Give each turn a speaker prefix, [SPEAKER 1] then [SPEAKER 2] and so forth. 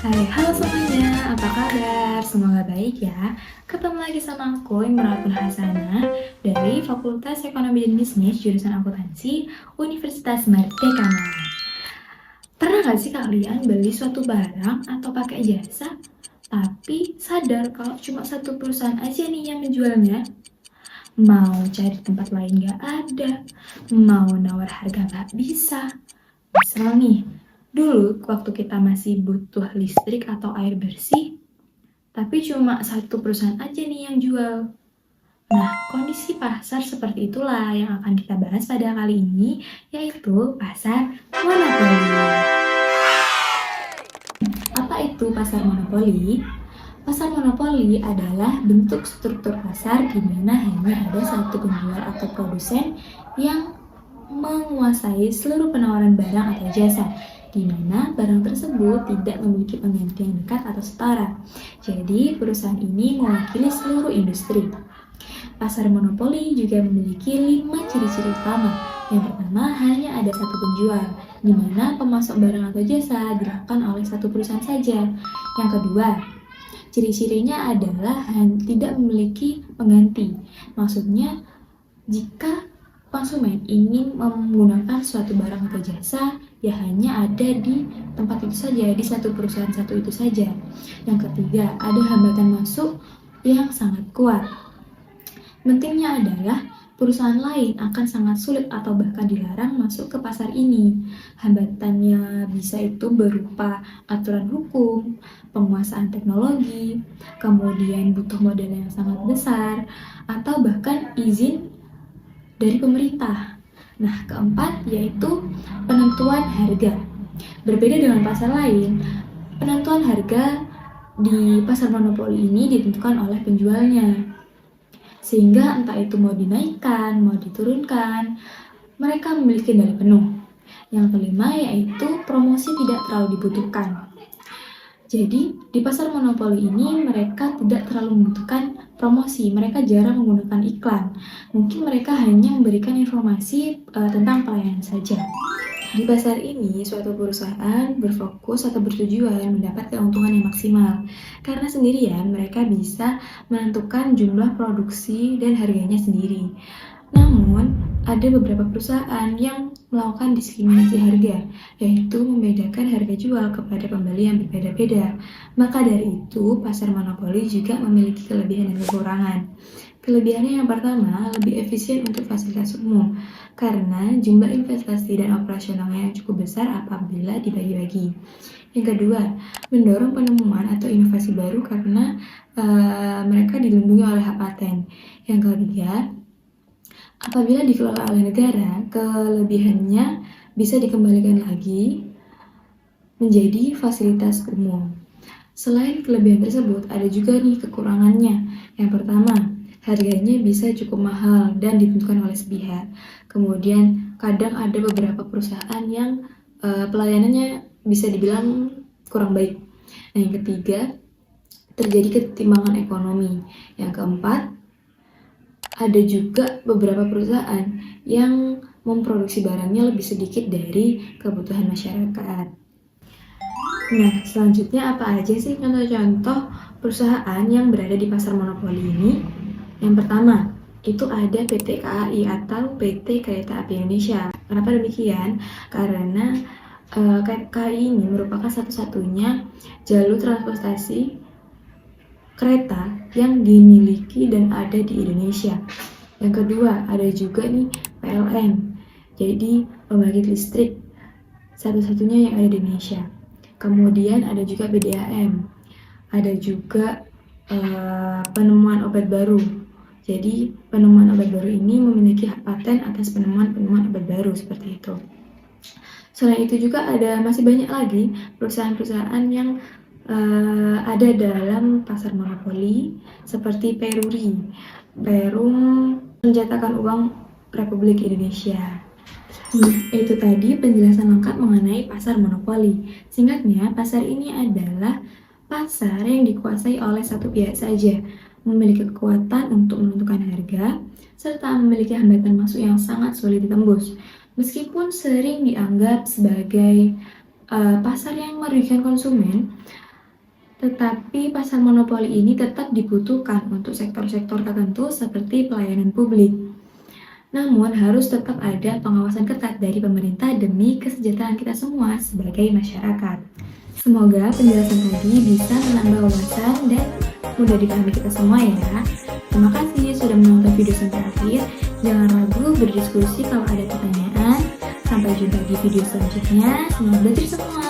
[SPEAKER 1] Hai, halo semuanya, apa kabar? Semoga baik ya. Ketemu lagi sama aku, Imratul Hasanah, dari Fakultas Ekonomi dan Bisnis, jurusan Akuntansi, Universitas Merdeka Malang. Pernah nggak sih kalian beli suatu barang atau pakai jasa, tapi sadar kalau cuma satu perusahaan aja nih yang menjualnya? Mau cari tempat lain nggak ada, mau nawar harga nggak bisa. Misal nih, dulu waktu kita masih butuh listrik atau air bersih, tapi cuma satu perusahaan aja nih yang jual. Nah, kondisi pasar seperti itulah yang akan kita bahas pada kali ini, yaitu pasar monopoli. Apa itu pasar monopoli? Pasar monopoli adalah bentuk struktur pasar di mana hanya ada satu penjual atau produsen yang menguasai seluruh penawaran barang atau jasa, di mana barang tersebut tidak memiliki pengganti yang dekat atau setara. Jadi, perusahaan ini mewakili seluruh industri. Pasar monopoli juga memiliki 5 ciri-ciri utama. Yang pertama, hanya ada satu penjual, di mana pemasok barang atau jasa dilakukan oleh satu perusahaan saja. Yang kedua, ciri-cirinya adalah tidak memiliki pengganti. Maksudnya, jika konsumen ingin menggunakan suatu barang atau jasa, ya hanya ada di tempat itu saja, di satu perusahaan satu itu saja. Yang ketiga, ada hambatan masuk yang sangat kuat. Pentingnya adalah perusahaan lain akan sangat sulit atau bahkan dilarang masuk ke pasar ini. Hambatannya bisa itu berupa aturan hukum, penguasaan teknologi, kemudian butuh modal yang sangat besar, atau bahkan izin dari pemerintah. Nah, keempat yaitu penentuan harga. Berbeda dengan pasar lain, penentuan harga di pasar monopoli ini ditentukan oleh penjualnya. Sehingga entah itu mau dinaikkan, mau diturunkan, mereka memiliki kendali penuh. Yang kelima yaitu promosi tidak terlalu dibutuhkan. Jadi, di pasar monopoli ini mereka tidak terlalu membutuhkan promosi, mereka jarang menggunakan iklan. Mungkin mereka hanya memberikan informasi tentang pelayanan saja. Di pasar ini, suatu perusahaan berfokus atau bertujuan mendapat keuntungan yang maksimal. Karena sendirian, mereka bisa menentukan jumlah produksi dan harganya sendiri. Namun, ada beberapa perusahaan yang melakukan diskriminasi harga, yaitu membedakan harga jual kepada pembeli yang berbeda-beda. Maka dari itu, pasar monopoli juga memiliki kelebihan dan kekurangan. Kelebihannya yang pertama, lebih efisien untuk fasilitas umum, karena jumlah investasi dan operasionalnya yang cukup besar apabila dibagi-bagi. Yang kedua, mendorong penemuan atau inovasi baru karena mereka dilindungi oleh hak paten. Yang ketiga, apabila dikelola oleh negara, kelebihannya bisa dikembalikan lagi menjadi fasilitas umum. Selain kelebihan tersebut, ada juga nih kekurangannya. Yang pertama, harganya bisa cukup mahal dan ditentukan oleh sepihak. Kemudian, kadang ada beberapa perusahaan yang pelayanannya bisa dibilang kurang baik. Nah, yang ketiga, terjadi ketimbangan ekonomi. Yang keempat, ada juga beberapa perusahaan yang memproduksi barangnya lebih sedikit dari kebutuhan masyarakat. Nah, selanjutnya apa aja sih contoh-contoh perusahaan yang berada di pasar monopoli ini? Yang pertama, itu ada PT KAI atau PT Kereta Api Indonesia. Kenapa demikian? Karena KAI ini merupakan satu-satunya jalur transportasi kereta yang dimiliki dan ada di Indonesia. Yang kedua, ada juga nih PLN, jadi pembangkit listrik satu-satunya yang ada di Indonesia. Kemudian ada juga PDAM, ada juga penemuan obat baru. Jadi penemuan obat baru ini memiliki hak paten atas penemuan obat baru seperti itu. Selain itu juga masih banyak lagi perusahaan-perusahaan yang ada dalam pasar monopoli seperti Perum Pencetakan Uang Republik Indonesia. Itu tadi penjelasan lengkap mengenai pasar monopoli. Singkatnya, pasar ini adalah pasar yang dikuasai oleh satu pihak saja, memiliki kekuatan untuk menentukan harga, serta memiliki hambatan masuk yang sangat sulit ditembus. Meskipun sering dianggap sebagai pasar yang merugikan konsumen, Tetapi pasar monopoli ini tetap dibutuhkan untuk sektor-sektor tertentu seperti pelayanan publik. Namun harus tetap ada pengawasan ketat dari pemerintah demi kesejahteraan kita semua sebagai masyarakat. Semoga penjelasan tadi bisa menambah wawasan dan mudah dipahami kita semua ya. Terima kasih sudah menonton video sampai akhir. Jangan ragu berdiskusi kalau ada pertanyaan. Sampai jumpa di video selanjutnya. Semoga belajar semua.